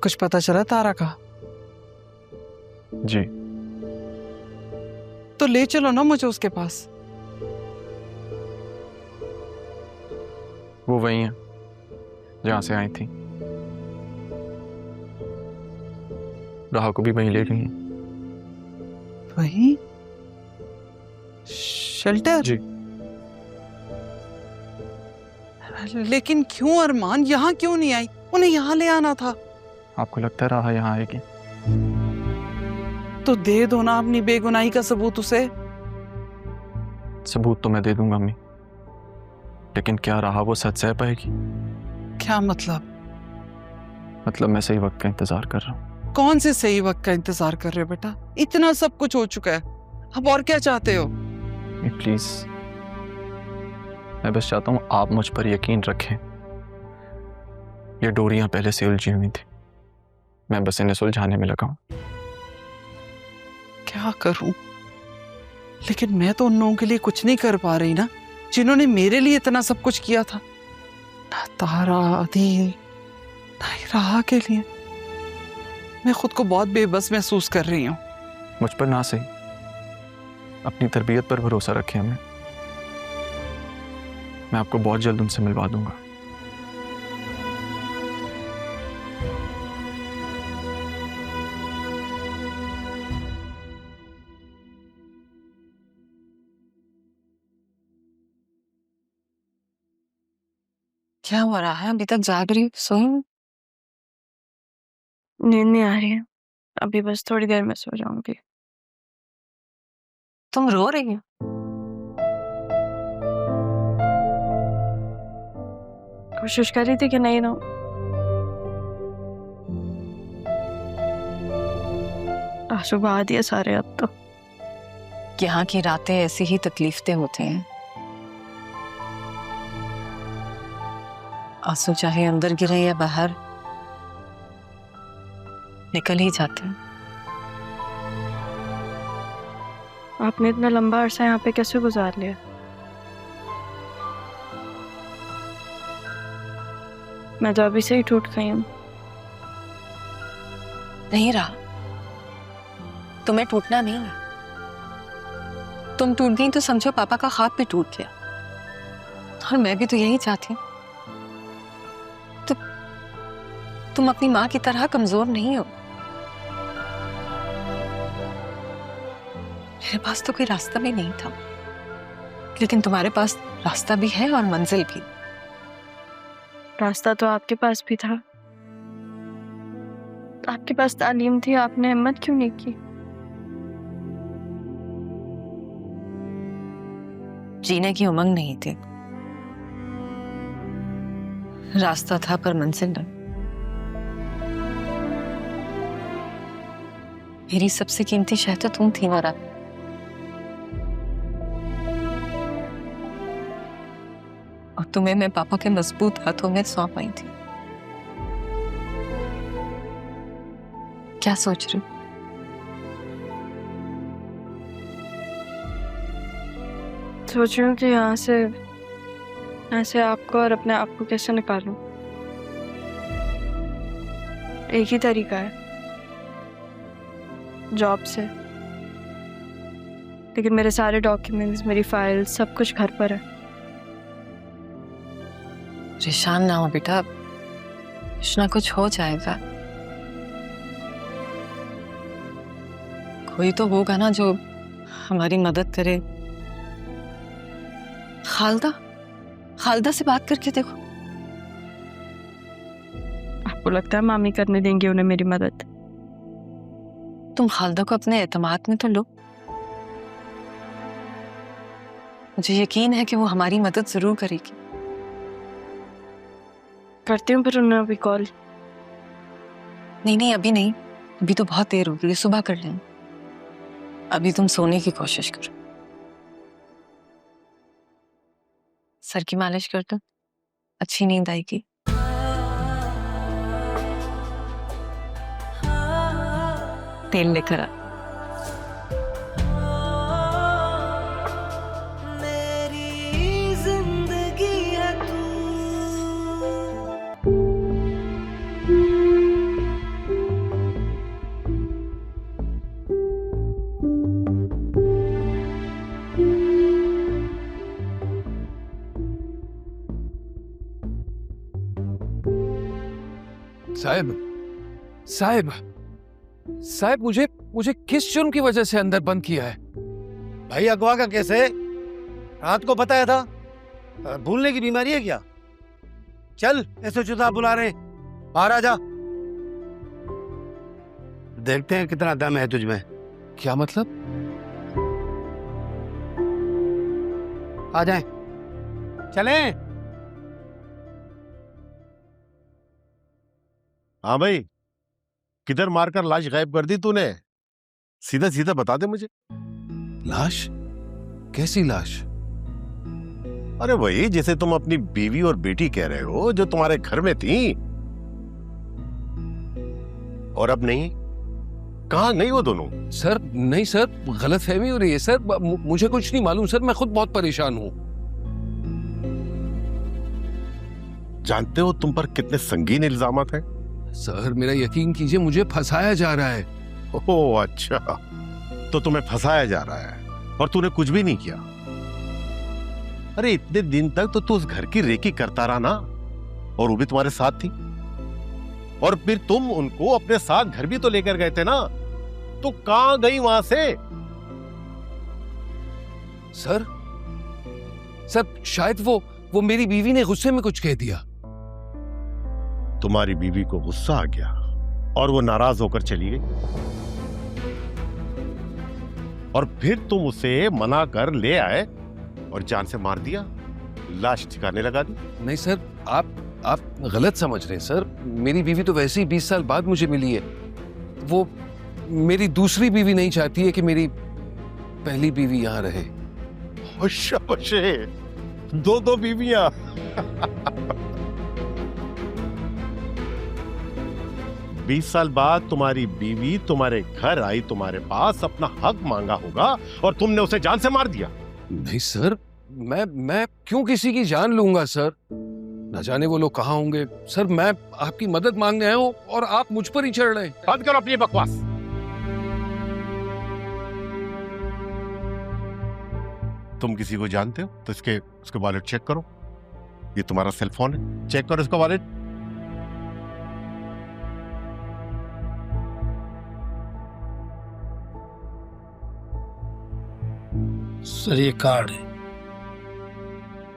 कुछ पता चला तारा का? जी। तो ले चलो ना मुझे उसके पास। वो वही है जहां से आई थी। राह को भी वहीं ले गई हैं। वही शेल्टर? जी। लेकिन क्यों अरमान, यहाँ क्यों नहीं आई? उन्हें यहाँ ले आना था। आपको लगता है राह यहाँ आएगी? तो दे दो ना अपनी बेगुनाही का सबूत उसे। सबूत तो मैं दे दूंगा अम्मी, लेकिन क्या राह वो सच सह पाएगी? क्या मतलब? मतलब मैं सही वक्त का इंतजार कर रहा हूँ। कौन से सही वक्त का इंतजार कर रहे हो बेटा? इतना सब कुछ हो चुका है, अब और क्या चाहते हो? प्लीज, मैं बस चाहता हूँ आप मुझ पर यकीन रखें। ये डोरियां पहले से उलझी हुई थी, मैं बस इन्हें सुलझाने में लगा हूं। क्या करूं? लेकिन मैं तो उन लोगों के लिए कुछ नहीं कर पा रही ना, जिन्होंने मेरे लिए इतना सब कुछ किया था। ना तारा, अदील, ना ही राह के लिए। मैं खुद को बहुत बेबस महसूस कर रही हूँ। मुझ पर ना सही, अपनी तरबियत पर भरोसा रखें हमें। मैं आपको बहुत जल्द उनसे मिलवा दूंगा। क्या हो रहा है? अभी तक जाग रही हो? सो नींद नहीं आ रही है अभी, बस थोड़ी देर में सो जाऊंगी। तुम रो रही हो? कोशिश कर रही थी कि नहीं रो। आंसू बहा दिए सारे अब तो। यहाँ की रातें ऐसी ही तकलीफते होते हैं। आंसू चाहे अंदर गिरे या बाहर, निकल ही जाते हैं। आपने इतना लंबा अरसा यहाँ पे कैसे गुजार लिया? मैं तो अभी से ही टूट गई हूँ। नहीं रहा, तुम्हें टूटना नहीं है। तुम टूट गई तो समझो पापा का ख्वाब भी टूट गया। और मैं भी तो यही चाहती हूँ। तुम अपनी माँ की तरह कमजोर नहीं हो। मेरे पास तो कोई रास्ता भी नहीं था, लेकिन तुम्हारे पास रास्ता भी है और मंजिल भी। रास्ता तो आपके पास भी था, आपके पास तालीम थी, आपने हिम्मत क्यों नहीं की? जीने की उमंग नहीं थी, रास्ता था पर मंजिल नहीं। मेरी सबसे कीमती शय तो तुम थी मारा। और तुम्हें मैं पापा के मजबूत हाथों में सौंप आई थी। क्या सोच रही हो? सोच रही हूँ कि यहाँ से आपको और अपने आप को कैसे निकालूं। एक ही तरीका है, जॉब से। लेकिन मेरे सारे डॉक्यूमेंट्स, मेरी फाइल्स, सब कुछ घर पर है। परेशान ना हो बेटा, कुछ ना कुछ हो जाएगा। कोई तो होगा ना जो हमारी मदद करे। खालदा से बात करके देखो। आपको लगता है मामी करने देंगे उन्हें मेरी मदद? तुम खालदा को अपने एतमाद में तो लो। मुझे यकीन है कि वो हमारी मदद जरूर करेगी। करती हूँ फिर उन्हें अभी कॉल। नहीं, अभी नहीं, अभी तो बहुत देर हो गई, सुबह कर लें। अभी तुम सोने की कोशिश करो। सर की मालिश कर दो, अच्छी नींद आएगी। तेल लेकर आ। साहब साहब साहब मुझे मुझे किस जुर्म की वजह से अंदर बंद किया है? भाई अगवा का केस है, रात को बताया था। भूलने की बीमारी है क्या? चल एसएचओ साहब बुला रहे, बाहर आ जा। देखते हैं कितना दम है तुझमें। क्या मतलब? आ जाए, चलें। हाँ भाई, किधर मारकर लाश गायब कर दी तूने? सीधा सीधा बता दे मुझे। लाश? कैसी लाश? अरे वही जैसे तुम अपनी बीवी और बेटी कह रहे हो, जो तुम्हारे घर में थी और अब नहीं। कहाँ गई वो दोनों? सर नहीं सर, गलतफहमी हो रही है सर। मुझे कुछ नहीं मालूम सर, मैं खुद बहुत परेशान हूँ। जानते हो तुम पर कितने संगीन इल्जामात हैं? सर मेरा यकीन कीजिए, मुझे फंसाया जा रहा है। ओह अच्छा, तो तुम्हें फंसाया जा रहा है और तूने कुछ भी नहीं किया। अरे इतने दिन तक तो तू उस घर की रेकी करता रहा ना, और वो भी तुम्हारे साथ थी। और फिर तुम उनको अपने साथ घर भी तो लेकर गए थे ना, तो कहां गई वहां से? सर सर शायद वो मेरी बीवी ने गुस्से में कुछ कह दिया। तुम्हारी बीवी को गुस्सा आ गया और वो नाराज होकर चली गई, और फिर तुम उसे मना कर ले आए और जान से मार दिया, लाश ठिकाने लगा दी। नहीं सर, आप गलत समझ रहे हैं सर। मेरी बीवी तो वैसे ही 20 साल बाद मुझे मिली है। वो मेरी दूसरी बीवी नहीं चाहती है कि मेरी पहली बीवी यहां रहे। दो बीवियां। 20 साल बाद तुम्हारी बीवी तुम्हारे घर आई, तुम्हारे पास अपना हक मांगा होगा और तुमने उसे जान से मार दिया। नहीं सर, मैं क्यों किसी की जान लूंगा सर? न जाने वो लोग कहाँ होंगे। सर मैं आपकी मदद मांगने आया हूँ और आप मुझ पर ही चढ़ रहे हैं। बंद करो अपनी बकवास। तुम किसी को जानते हो तो उसके वॉलेट चेक करो। ये तुम्हारा सेल फोन है, चेक करो इसका वॉलेट। सर ये कार्ड है।